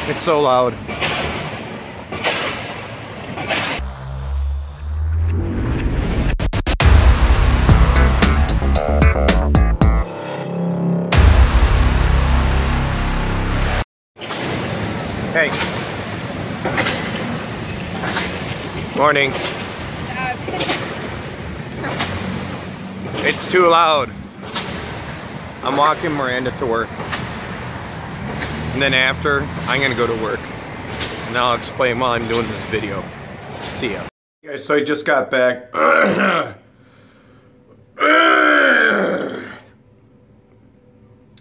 It's so loud. Hey. Morning. It's too loud. I'm walking Miranda to work. And then after, I'm gonna go to work. And I'll explain while I'm doing this video. See ya. Hey guys, so I just got back. I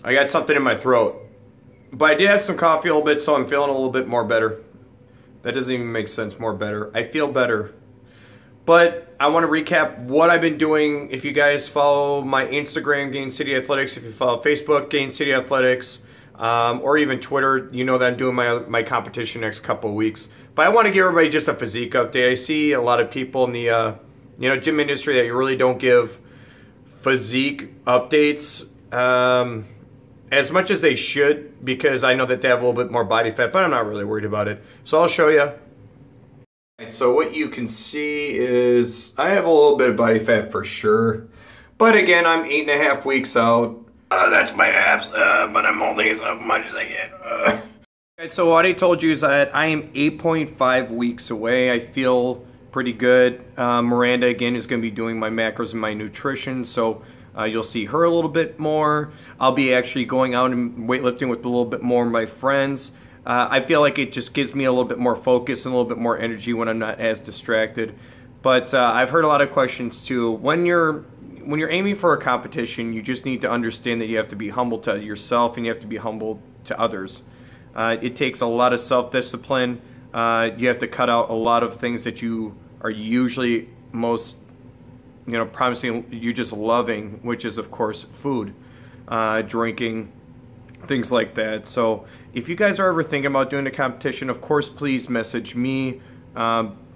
got something in my throat. But I did have some coffee a little bit, so I'm feeling a little bit more better. That doesn't even make sense, more better. I feel better. But I want to recap what I've been doing. If you guys follow my Instagram, Gain City Athletics, if you follow Facebook, Gain City Athletics, or even Twitter, you know that I'm doing my competition next couple of weeks. But I want to give everybody just a physique update. I see a lot of people in the gym industry that you really don't give physique updates. As much as they should, because I know that they have a little bit more body fat, but I'm not really worried about it. So I'll show you. So what you can see is I have a little bit of body fat for sure. But again, I'm 8.5 weeks out. That's my abs, but I'm holding as much as I can. Okay, so what I told you is that I am 8.5 weeks away. I feel pretty good. Miranda, again, is going to be doing my macros and my nutrition, so you'll see her a little bit more. I'll be actually going out and weightlifting with a little bit more of my friends. I feel like it just gives me a little bit more focus and a little bit more energy when I'm not as distracted. But I've heard a lot of questions too. When you're aiming for a competition, you just need to understand that you have to be humble to yourself and you have to be humble to others. It takes a lot of self-discipline. You have to cut out a lot of things that you are usually most promising you just loving, which is of course food, drinking, things like that. So if you guys are ever thinking about doing a competition, of course please message me.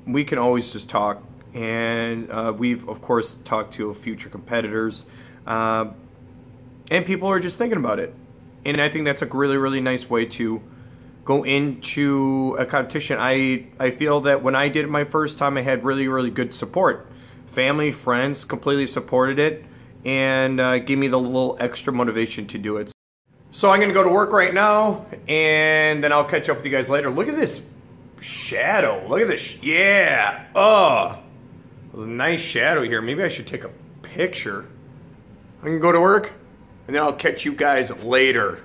We can always just talk, and we've of course talked to future competitors, and people are just thinking about it, and I think that's a really nice way to go into a competition. I feel that when I did it my first time, I had really good support. Family, friends completely supported it and gave me the little extra motivation to do it. So I'm going to go to work right now, and then I'll catch up with you guys later. Look at this shadow. Look at this. Yeah. Oh, there's a nice shadow here. Maybe I should take a picture. I can go to work, and then I'll catch you guys later.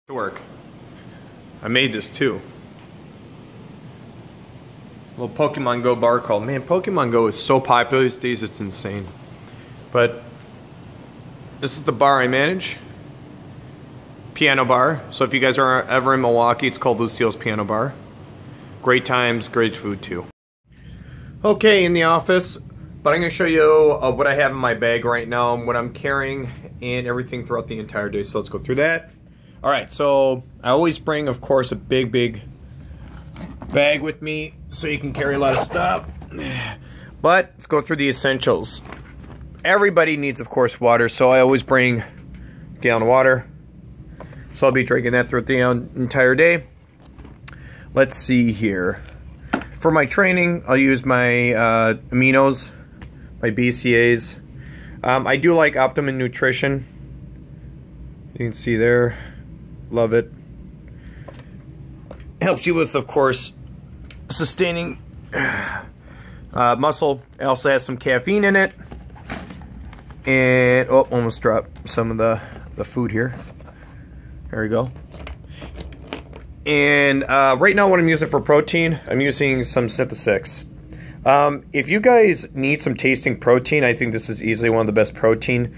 To work. I made this too. A little Pokemon Go bar called. Man, Pokemon Go is so popular these days, it's insane. But this is the bar I manage. Piano bar. So if you guys are ever in Milwaukee, it's called Lucille's Piano Bar. Great times, great food too. Okay, in the office, but I'm going to show you what I have in my bag right now and what I'm carrying and everything throughout the entire day. So let's go through that. Alright, so I always bring, of course, a big bag with me so you can carry a lot of stuff. But let's go through the essentials. Everybody needs, of course, water, so I always bring a gallon of water. So I'll be drinking that throughout the entire day. Let's see here. For my training, I'll use my aminos, my BCAAs. I do like Optimum Nutrition. You can see there. Love it. Helps you with, of course, sustaining muscle. It also has some caffeine in it. And, oh, almost dropped some of the food here. There we go. And right now what I'm using for protein, I'm using some Synthesix. If you guys need some tasting protein, I think this is easily one of the best protein.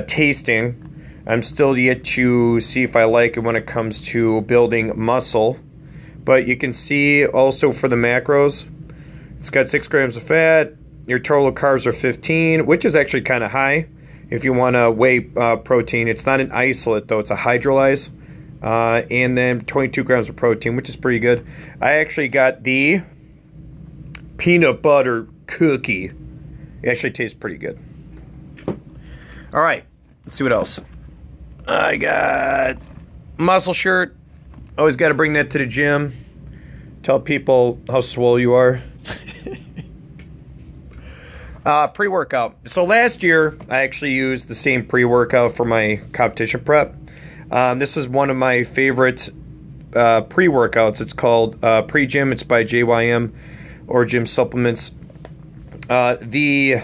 tasting. I'm still yet to see if I like it when it comes to building muscle. But you can see also for the macros, it's got 6 grams of fat. Your total carbs are 15, which is actually kind of high if you want to weigh protein. It's not an isolate though, it's a hydrolyze. And then 22 grams of protein, which is pretty good. I actually got the peanut butter cookie. It actually tastes pretty good. All right, let's see what else. I got muscle shirt. Always got to bring that to the gym. Tell people how swole you are. Pre-workout. So last year, I actually used the same pre-workout for my competition prep. This is one of my favorite pre-workouts. It's called Pre-Gym. It's by JYM or Gym Supplements. The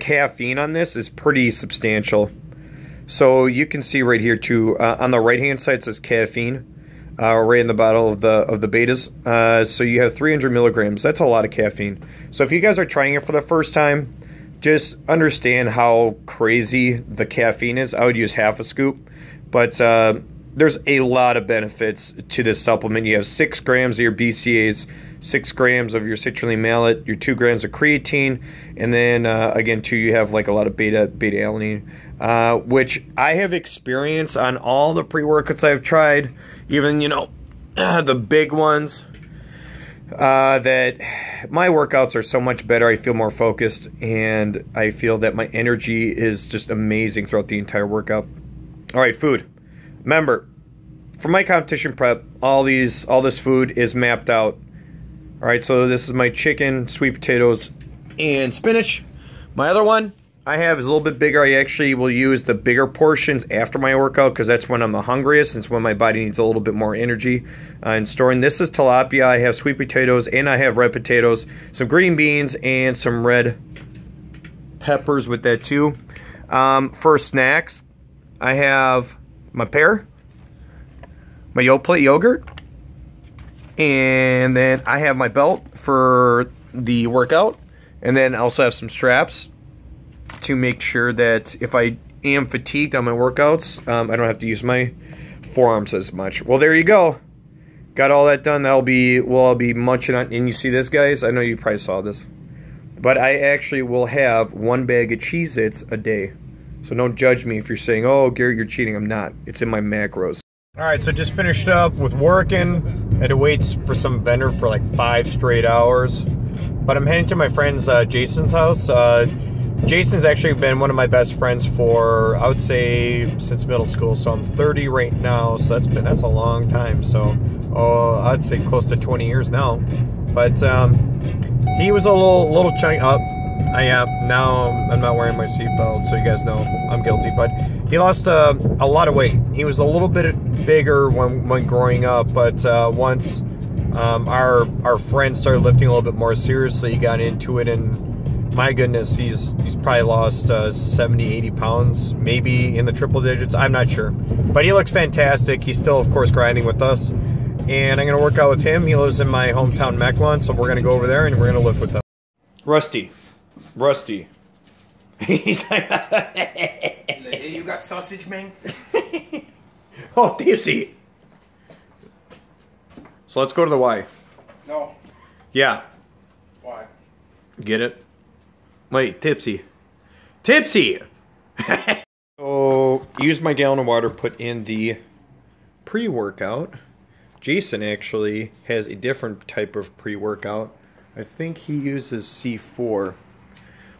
caffeine on this is pretty substantial. So you can see right here too, on the right hand side it says caffeine, right in the bottle of the betas. So you have 300 milligrams. That's a lot of caffeine. So if you guys are trying it for the first time, just understand how crazy the caffeine is. I would use half a scoop, but there's a lot of benefits to this supplement. You have 6 grams of your BCAAs, 6 grams of your citrulline malate, your 2 grams of creatine, and then again too, you have like a lot of beta-alanine, which I have experienced on all the pre-workouts I've tried, even, you know, the big ones, that my workouts are so much better. I feel more focused, and I feel that my energy is just amazing throughout the entire workout. All right, food. Remember, for my competition prep, all this food is mapped out. All right, so this is my chicken, sweet potatoes, and spinach. My other one I have is a little bit bigger. I actually will use the bigger portions after my workout because that's when I'm the hungriest and it's when my body needs a little bit more energy in storing. This is tilapia. I have sweet potatoes and I have red potatoes, some green beans, and some red peppers with that too. For snacks, I have my pear, my Yoplait yogurt, and then I have my belt for the workout, and then I also have some straps to make sure that if I am fatigued on my workouts, I don't have to use my forearms as much. Well, there you go. Got all that done. I'll be munching on. And you see this, guys? I know you probably saw this, but I actually will have 1 bag of Cheez-Its a day. So don't judge me if you're saying, "Oh, Garrett, you're cheating." I'm not. It's in my macros. All right, so just finished up with working. Had to wait for some vendor for like 5 straight hours. But I'm heading to my friend's Jason's house. Jason's actually been one of my best friends for, I would say, since middle school. So I'm 30 right now, so that's a long time. So I'd say close to 20 years now. But he was a little chunky up. I am now. I'm not wearing my seatbelt, so you guys know I'm guilty. But he lost a lot of weight. He was a little bit bigger when growing up, but once our friends started lifting a little bit more seriously, he got into it, and my goodness, he's probably lost 70, 80 pounds, maybe in the triple digits. I'm not sure, but he looks fantastic. He's still, of course, grinding with us, and I'm gonna work out with him. He lives in my hometown, Mequon, so we're gonna go over there and we're gonna lift with him. Rusty. He's like, hey, you got sausage, man? Oh, Tipsy. So let's go to the Y. No. Yeah. Why? Get it? Wait, Tipsy. Tipsy! So, use my gallon of water, put in the pre-workout. Jason actually has a different type of pre-workout. I think he uses C4.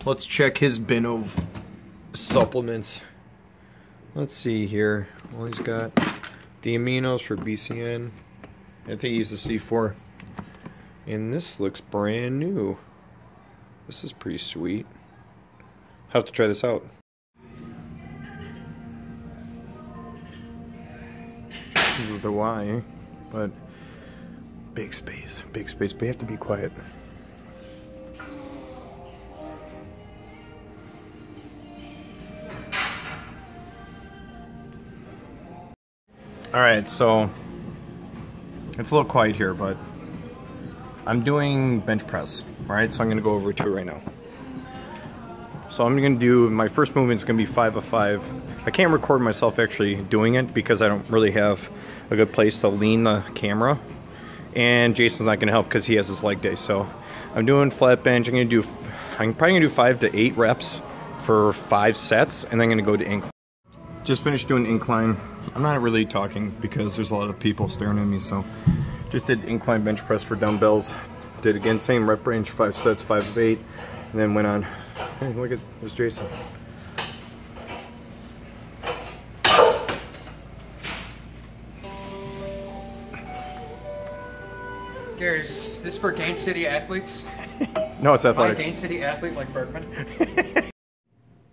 Let's check his bin of supplements. Let's see here. Well, he's got the aminos for BCN. I think he uses C4. And this looks brand new. This is pretty sweet. I'll have to try this out. This is the Y, but big space, but you have to be quiet. Alright, so it's a little quiet here, but I'm doing bench press, right? So I'm going to go over to it right now. So I'm gonna do, my first movement is gonna be 5 of 5. I can't record myself actually doing it because I don't really have a good place to lean the camera. And Jason's not gonna help because he has his leg day. So I'm doing flat bench. I'm probably gonna do 5 to 8 reps for 5 sets, and then I'm gonna go to incline. Just finished doing incline. I'm not really talking because there's a lot of people staring at me, so just did incline bench press for dumbbells. Did again, same rep range, 5 sets, 5 of 8, and then went on. Hey, look at, there's Jason. Gary, is this for Gain City athletes? No, it's athletic. Gain City athlete like Bergman?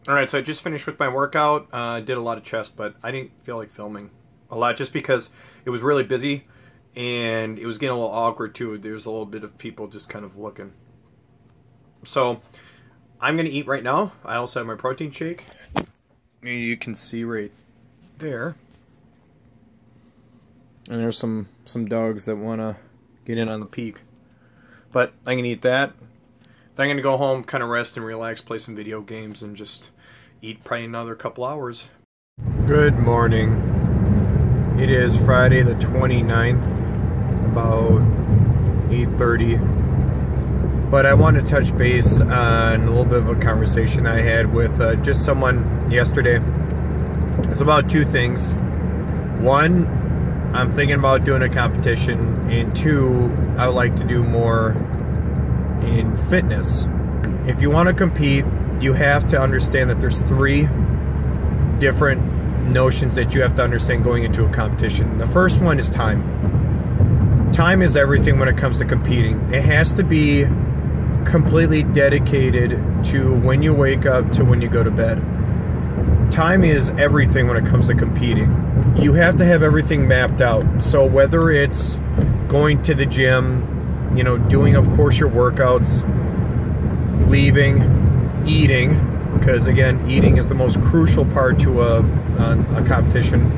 Alright, so I just finished with my workout. Did a lot of chest, but I didn't feel like filming a lot just because it was really busy and it was getting a little awkward too. There was a little bit of people just kind of looking. So I'm going to eat right now. I also have my protein shake. You can see right there. And there's some dogs that want to get in on the peak. But I'm going to eat that. Then I'm going to go home, kind of rest and relax, play some video games, and just eat probably another couple hours. Good morning. It is Friday the 29th, about 8:30. But I want to touch base on a little bit of a conversation I had with just someone yesterday. It's about 2 things. One, I'm thinking about doing a competition, and 2, I would like to do more in fitness. If you want to compete, you have to understand that there's 3 different notions that you have to understand going into a competition. The first one is time. Time is everything when it comes to competing. It has to be completely dedicated to when you wake up to when you go to bed. Time is everything when it comes to competing. You have to have everything mapped out. So whether it's going to the gym, you know, doing of course your workouts, leaving, eating, because again, eating is the most crucial part to a competition,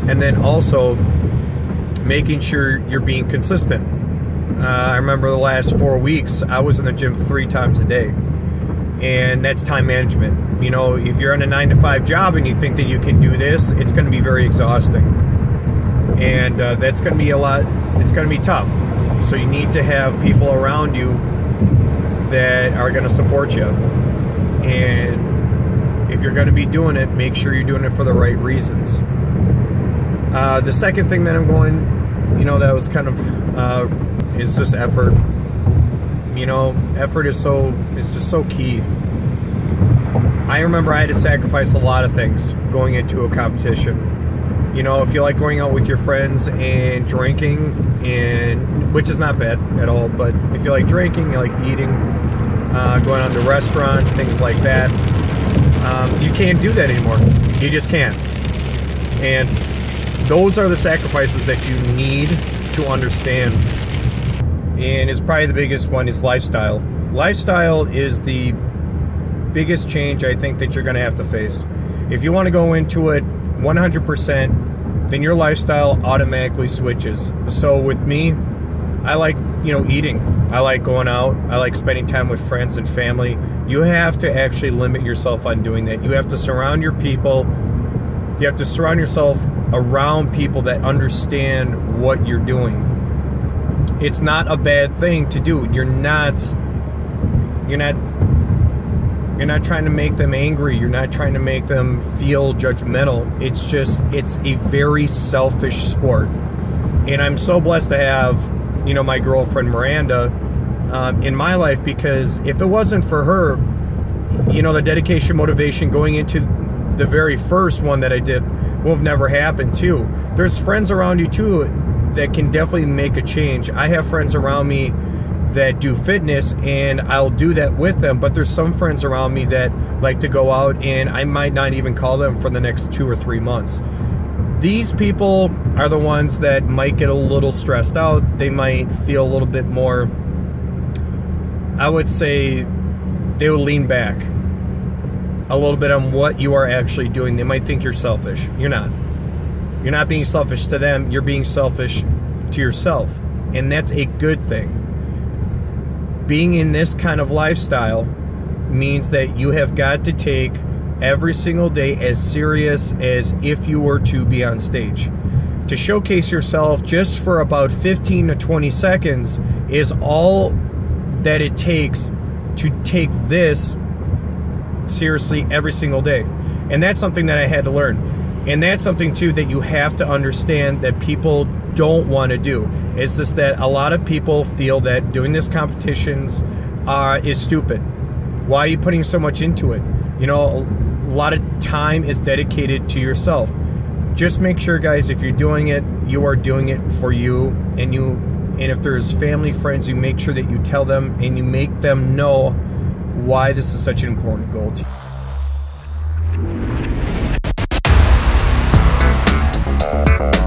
and then also making sure you're being consistent. I remember the last 4 weeks, I was in the gym 3 times a day, and that's time management. You know, if you're in a 9-to-5 job and you think that you can do this, it's going to be very exhausting, and that's going to be a lot. It's going to be tough. So you need to have people around you that are going to support you. And if you're going to be doing it, make sure you're doing it for the right reasons. The second thing that I'm going, you know, that was kind of, is just effort. You know, effort is just so key. I remember I had to sacrifice a lot of things going into a competition. You know, if you like going out with your friends and drinking, and which is not bad at all, but if you like drinking, you like eating, going on to restaurants, things like that, you can't do that anymore. You just can't. And those are the sacrifices that you need to understand. And it's probably the biggest one is lifestyle. Lifestyle is the biggest change I think that you're going to have to face. If you want to go into it 100%, then your lifestyle automatically switches. So with me, I like, you know, eating. I like going out. I like spending time with friends and family. You have to actually limit yourself on doing that. You have to surround your people. You have to surround yourself around people that understand what you're doing. It's not a bad thing to do. You're not trying to make them angry. You're not trying to make them feel judgmental. It's a very selfish sport. And I'm so blessed to have, you know, my girlfriend Miranda in my life, because if it wasn't for her, you know, the dedication, motivation going into the very first one that I did will have never happened too. There's friends around you too that can definitely make a change. I have friends around me that do fitness, and I'll do that with them, but there's some friends around me that like to go out, and I might not even call them for the next 2 or 3 months. These people are the ones that might get a little stressed out. They might feel a little bit more, I would say, they will lean back a little bit on what you are actually doing. They might think you're selfish. You're not. You're not being selfish to them. You're being selfish to yourself, and that's a good thing. Being in this kind of lifestyle, means that you have got to take every single day as serious as if you were to be on stage. To showcase yourself just for about 15 to 20 seconds is all that it takes to take this seriously every single day. And that's something that I had to learn. And that's something too that you have to understand that people don't want to do. It's just that a lot of people feel that doing this competitions is stupid. Why are you putting so much into it? You know, a lot of time is dedicated to yourself. Just make sure, guys, if you're doing it, you are doing it for you, and if there's family, friends, you make sure that you tell them and you make them know why this is such an important goal to you.